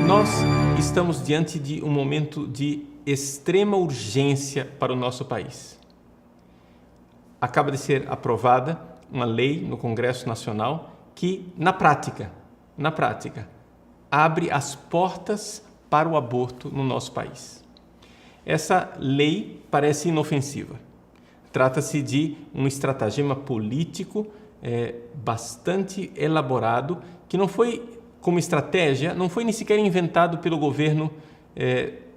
Nós estamos diante de um momento de extrema urgência para o nosso país. Acaba de ser aprovada uma lei no Congresso Nacional que, na prática, abre as portas para o aborto no nosso país. Essa lei parece inofensiva. Trata-se de um estratagema político bastante elaborado, que não foi como estratégia, não foi nem sequer inventado pelo governo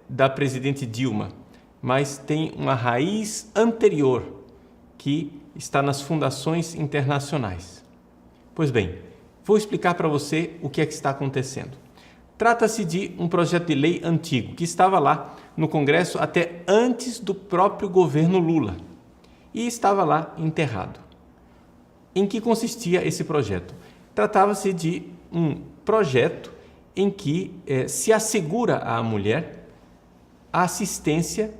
da presidente Dilma, mas tem uma raiz anterior que está nas fundações internacionais. Pois bem, vou explicar para você o que é que está acontecendo. Trata-se de um projeto de lei antigo que estava lá no Congresso até antes do próprio governo Lula e estava lá enterrado. Em que consistia esse projeto? Tratava-se de um projeto em que se assegura à mulher a assistência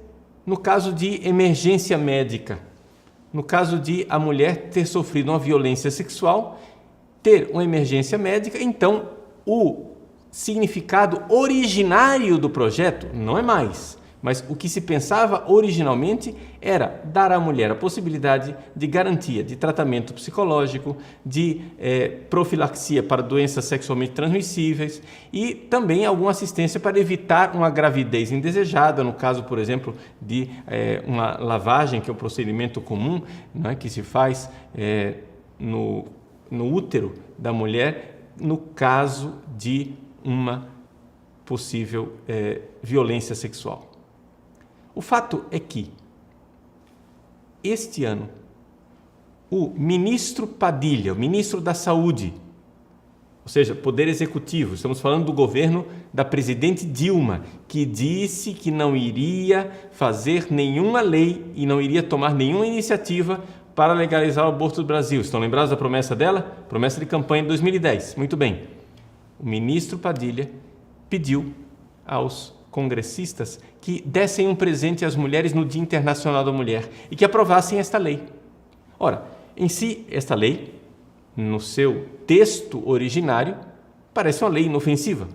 no caso de emergência médica, no caso de a mulher ter sofrido uma violência sexual, ter uma emergência médica. Então o significado originário do projeto não é mais, mas o que se pensava originalmente era dar à mulher a possibilidade de garantia de tratamento psicológico, de profilaxia para doenças sexualmente transmissíveis e também alguma assistência para evitar uma gravidez indesejada, no caso, por exemplo, de uma lavagem, que é um procedimento comum, né, que se faz no útero da mulher, no caso de uma possível violência sexual. O fato é que, este ano, o ministro Padilha, o ministro da Saúde, ou seja, Poder Executivo, estamos falando do governo da presidente Dilma, que disse que não iria fazer nenhuma lei e não iria tomar nenhuma iniciativa para legalizar o aborto no Brasil. Estão lembrados da promessa dela? Promessa de campanha de 2010. Muito bem. O ministro Padilha pediu aos congressistas que dessem um presente às mulheres no Dia Internacional da Mulher e que aprovassem esta lei. Ora, em si, esta lei, no seu texto originário, parece uma lei inofensiva,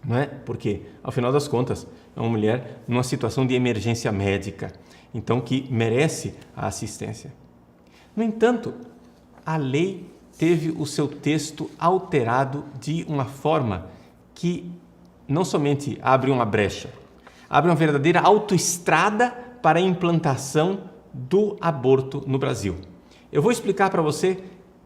não é? Porque, ao final das contas, é uma mulher numa situação de emergência médica, então que merece a assistência. No entanto, a lei teve o seu texto alterado de uma forma que não somente abre uma brecha, abre uma verdadeira autoestrada para a implantação do aborto no Brasil. Eu vou explicar para você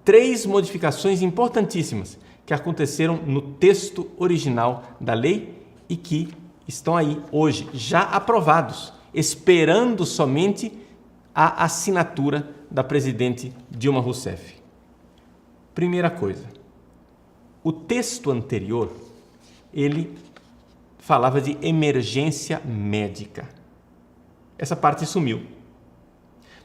3 modificações importantíssimas que aconteceram no texto original da lei e que estão aí hoje, já aprovados, esperando somente a assinatura da presidente Dilma Rousseff. Primeira coisa, o texto anterior, ele falava de emergência médica. Essa parte sumiu.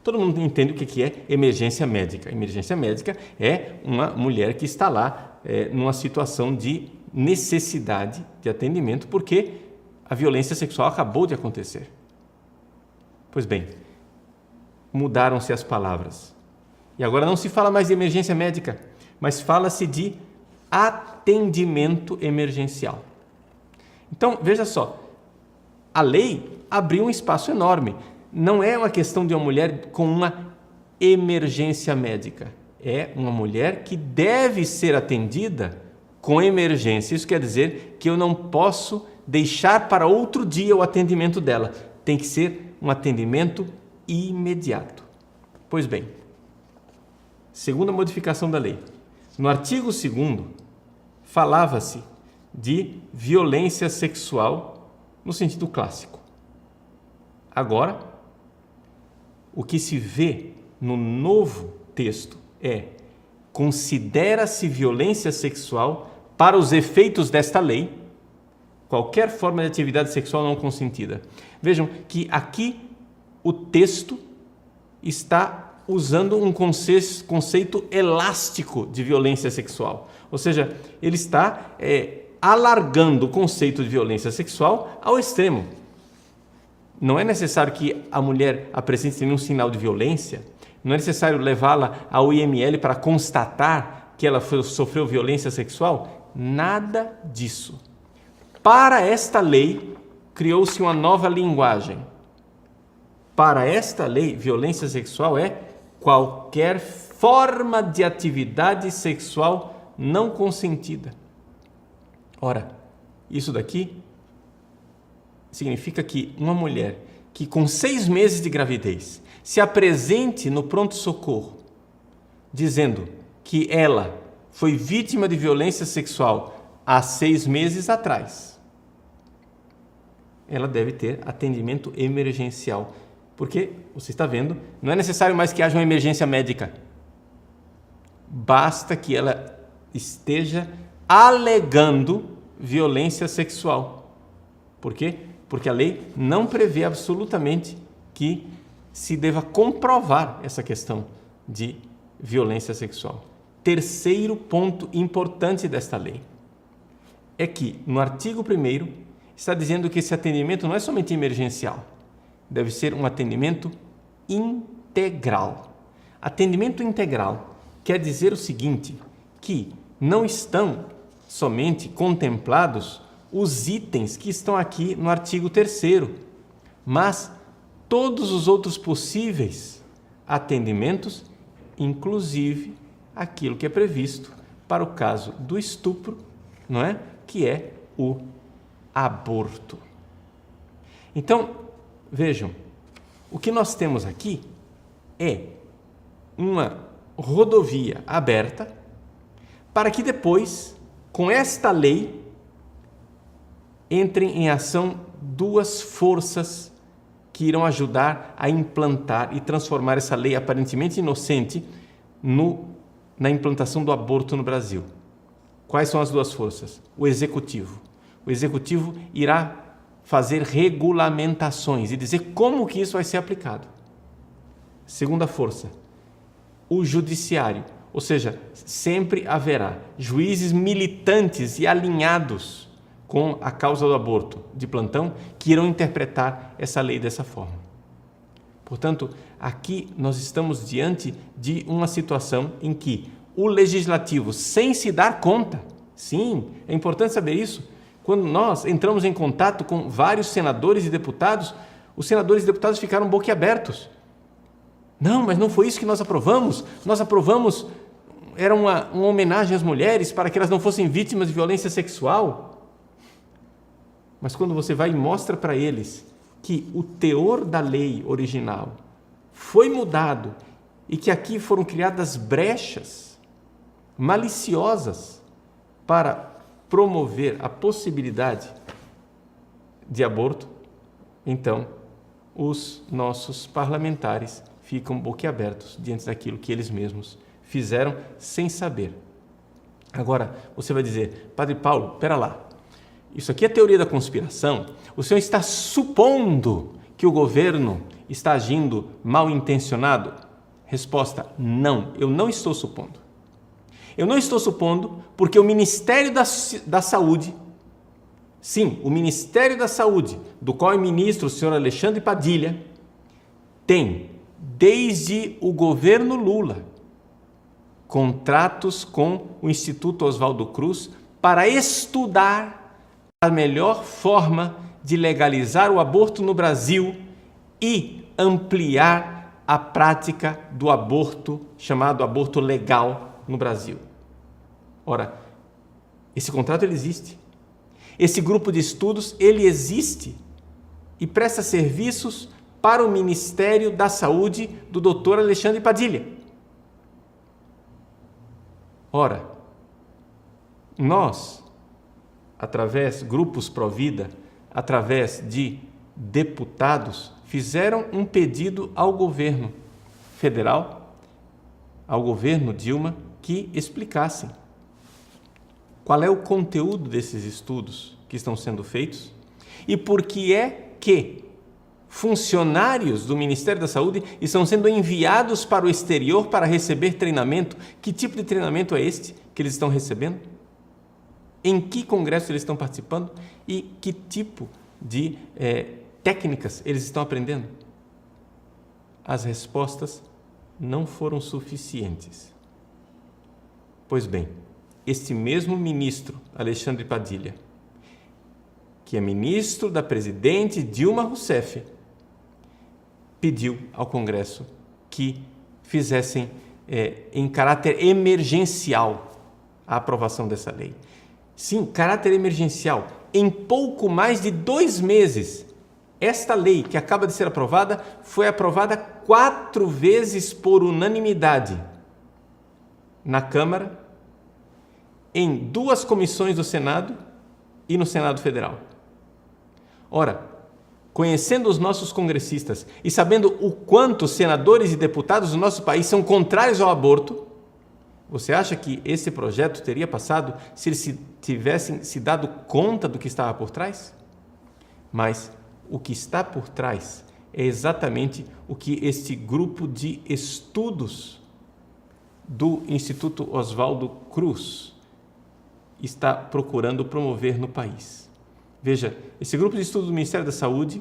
Todo mundo entende o que é emergência médica. Emergência médica é uma mulher que está lá numa situação de necessidade de atendimento porque a violência sexual acabou de acontecer. Pois bem, mudaram-se as palavras. E agora não se fala mais de emergência médica, mas fala-se de atendimento emergencial. Então, veja só, a lei abriu um espaço enorme. Não é uma questão de uma mulher com uma emergência médica. É uma mulher que deve ser atendida com emergência. Isso quer dizer que eu não posso deixar para outro dia o atendimento dela. Tem que ser um atendimento imediato. Pois bem, segunda modificação da lei. No artigo 2º, falava-se de violência sexual no sentido clássico. Agora, o que se vê no novo texto é: considera-se violência sexual, para os efeitos desta lei, qualquer forma de atividade sexual não consentida. Vejam que aqui o texto está usando um conceito elástico de violência sexual. Ou seja, ele está alargando o conceito de violência sexual ao extremo. Não é necessário que a mulher apresente nenhum sinal de violência, não é necessário levá-la ao IML para constatar que ela sofreu violência sexual. Nada disso. Para esta lei, criou-se uma nova linguagem. Para esta lei, violência sexual é qualquer forma de atividade sexual não consentida. Ora, isso daqui significa que uma mulher que com 6 meses de gravidez se apresente no pronto-socorro dizendo que ela foi vítima de violência sexual há 6 meses atrás, ela deve ter atendimento emergencial. Porque, você está vendo, não é necessário mais que haja uma emergência médica. Basta que ela esteja alegando violência sexual. Por quê? Porque a lei não prevê absolutamente que se deva comprovar essa questão de violência sexual. Terceiro ponto importante desta lei é que, no artigo 1º, está dizendo que esse atendimento não é somente emergencial, deve ser um atendimento integral. Atendimento integral quer dizer o seguinte, que não estão somente contemplados os itens que estão aqui no artigo 3º, mas todos os outros possíveis atendimentos, inclusive aquilo que é previsto para o caso do estupro, não é? Que é o aborto. Então, vejam, o que nós temos aqui é uma rodovia aberta para que depois, com esta lei, entrem em ação 2 forças que irão ajudar a implantar e transformar essa lei aparentemente inocente na implantação do aborto no Brasil. Quais são as 2 forças? O Executivo. O Executivo irá fazer regulamentações e dizer como que isso vai ser aplicado. Segunda força, o Judiciário. Ou seja, sempre haverá juízes militantes e alinhados com a causa do aborto de plantão que irão interpretar essa lei dessa forma. Portanto, aqui nós estamos diante de uma situação em que o legislativo, sem se dar conta, sim, é importante saber isso, quando nós entramos em contato com vários senadores e deputados, os senadores e deputados ficaram boquiabertos. Não, mas não foi isso que nós aprovamos. Nós aprovamos, era uma homenagem às mulheres para que elas não fossem vítimas de violência sexual. Mas quando você vai e mostra para eles que o teor da lei original foi mudado e que aqui foram criadas brechas maliciosas para promover a possibilidade de aborto, então os nossos parlamentares ficam boquiabertos diante daquilo que eles mesmos fizeram sem saber. Agora, você vai dizer, Padre Paulo, espera lá, isso aqui é teoria da conspiração? O senhor está supondo que o governo está agindo mal intencionado? Resposta, não, eu não estou supondo. Eu não estou supondo porque o Ministério da Saúde, sim, o Ministério da Saúde, do qual é ministro o senhor Alexandre Padilha, tem, desde o governo Lula, contratos com o Instituto Oswaldo Cruz para estudar a melhor forma de legalizar o aborto no Brasil e ampliar a prática do aborto, chamado aborto legal, no Brasil. Ora, esse contrato ele existe. Esse grupo de estudos ele existe e presta serviços para o Ministério da Saúde do Dr. Alexandre Padilha. Ora, nós, através grupos Provida, através de deputados, fizeram um pedido ao governo federal, ao governo Dilma, que explicassem qual é o conteúdo desses estudos que estão sendo feitos e por que é que funcionários do Ministério da Saúde estão sendo enviados para o exterior para receber treinamento. Que tipo de treinamento é este que eles estão recebendo? em que congresso eles estão participando e que tipo de técnicas eles estão aprendendo. As respostas não foram suficientes. Pois bem, este mesmo ministro, Alexandre Padilha, que é ministro da presidente Dilma Rousseff, pediu ao Congresso que fizessem em caráter emergencial a aprovação dessa lei. Sim, caráter emergencial. Em pouco mais de 2 meses, esta lei que acaba de ser aprovada foi aprovada 4 vezes por unanimidade na Câmara, em 2 comissões do Senado e no Senado Federal. Ora, conhecendo os nossos congressistas e sabendo o quanto senadores e deputados do nosso país são contrários ao aborto, você acha que esse projeto teria passado se eles tivessem se dado conta do que estava por trás? Mas o que está por trás é exatamente o que este grupo de estudos do Instituto Oswaldo Cruz está procurando promover no país. Veja, esse grupo de estudo do Ministério da Saúde,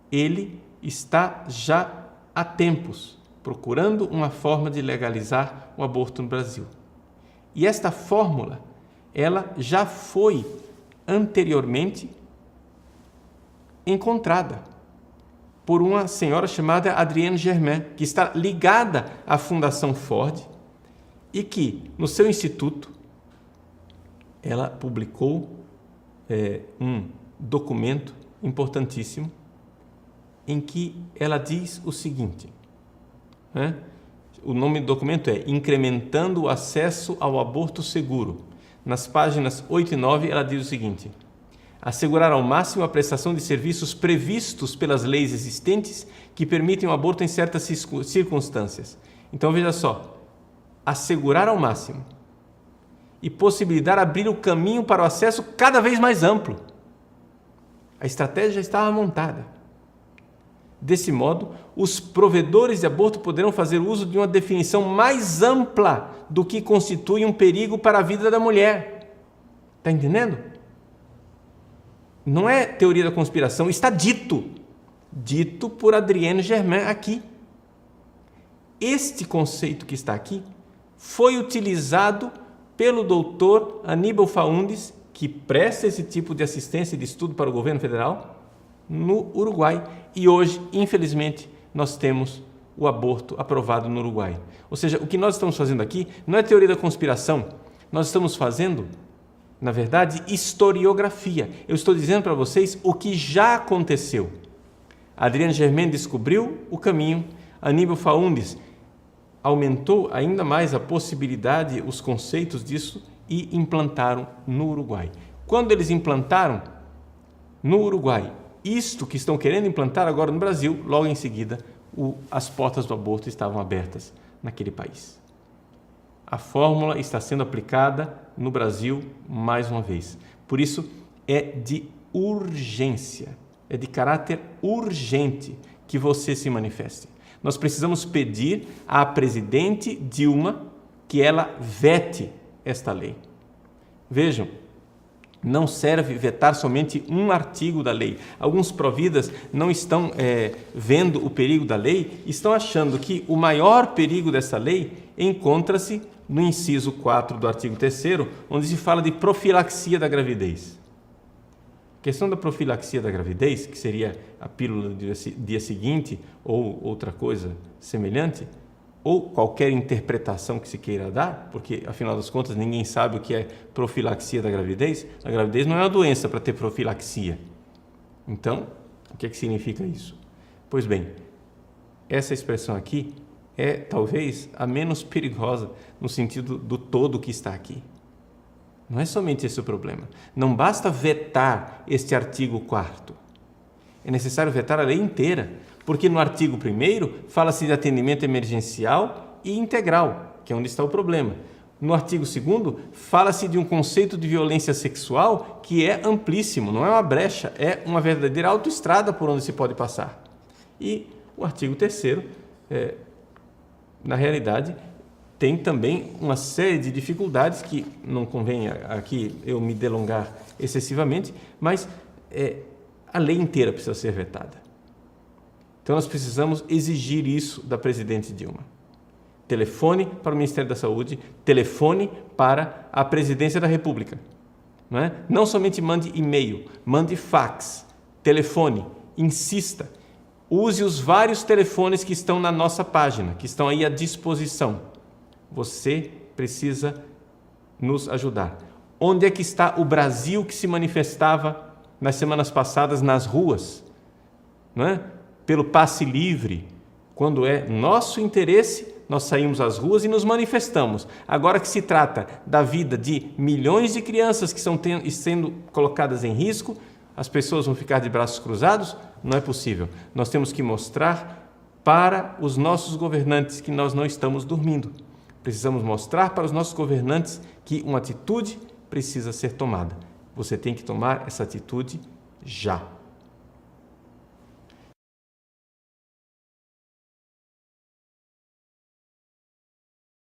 ele está já há tempos procurando uma forma de legalizar o aborto no Brasil. E esta fórmula, ela já foi anteriormente encontrada por uma senhora chamada Adrienne Germain, que está ligada à Fundação Ford e que, no seu instituto, ela publicou um documento importantíssimo em que ela diz o seguinte, o nome do documento é Incrementando o Acesso ao Aborto Seguro. Nas páginas 8 e 9, ela diz o seguinte: assegurar ao máximo a prestação de serviços previstos pelas leis existentes que permitem o aborto em certas circunstâncias. Então, veja só, assegurar ao máximo e possibilitar abrir o caminho para o acesso cada vez mais amplo. A estratégia já estava montada. Desse modo, os provedores de aborto poderão fazer uso de uma definição mais ampla do que constitui um perigo para a vida da mulher. Está entendendo? Não é teoria da conspiração, está dito por Adrienne Germain aqui. Este conceito que está aqui foi utilizado pelo doutor Aníbal Faúndes, que presta esse tipo de assistência e de estudo para o governo federal, no Uruguai. E hoje, infelizmente, nós temos o aborto aprovado no Uruguai. Ou seja, o que nós estamos fazendo aqui não é teoria da conspiração, nós estamos fazendo, na verdade, historiografia. Eu estou dizendo para vocês o que já aconteceu. Adrienne Germain descobriu o caminho, Aníbal Faúndes aumentou ainda mais a possibilidade, os conceitos disso e implantaram no Uruguai. Quando eles implantaram no Uruguai isto que estão querendo implantar agora no Brasil, logo em seguida as portas do aborto estavam abertas naquele país. A fórmula está sendo aplicada no Brasil mais uma vez. Por isso, é de urgência, é de caráter urgente que você se manifeste. Nós precisamos pedir à presidente Dilma que ela vete esta lei. Vejam, não serve vetar somente um artigo da lei. Alguns providas não estão vendo o perigo da lei, estão achando que o maior perigo dessa lei encontra-se no inciso 4 do artigo 3º, onde se fala de profilaxia da gravidez. A questão da profilaxia da gravidez, que seria a pílula do dia seguinte ou outra coisa semelhante, ou qualquer interpretação que se queira dar, porque, afinal das contas, ninguém sabe o que é profilaxia da gravidez. A gravidez não é uma doença para ter profilaxia. Então, o que significa isso? Pois bem, essa expressão aqui é, talvez, a menos perigosa no sentido do todo que está aqui. Não é somente esse o problema. Não basta vetar este artigo 4º. É necessário vetar a lei inteira, porque no artigo 1º fala-se de atendimento emergencial e integral, que é onde está o problema. No artigo 2º fala-se de um conceito de violência sexual que é amplíssimo, não é uma brecha, é uma verdadeira autoestrada por onde se pode passar. E o artigo 3º, na realidade, tem também uma série de dificuldades que não convém aqui eu me delongar excessivamente, mas a lei inteira precisa ser vetada. Então nós precisamos exigir isso da presidente Dilma. Telefone para o Ministério da Saúde, telefone para a Presidência da República. Não somente mande e-mail, mande fax, telefone, insista. Use os vários telefones que estão na nossa página, que estão aí à disposição. Você precisa nos ajudar. Onde é que está o Brasil que se manifestava nas semanas passadas nas ruas? Pelo passe livre. Quando é nosso interesse, nós saímos às ruas e nos manifestamos. Agora que se trata da vida de milhões de crianças que estão sendo colocadas em risco, as pessoas vão ficar de braços cruzados? Não é possível. Nós temos que mostrar para os nossos governantes que nós não estamos dormindo. Precisamos mostrar para os nossos governantes que uma atitude precisa ser tomada. Você tem que tomar essa atitude já.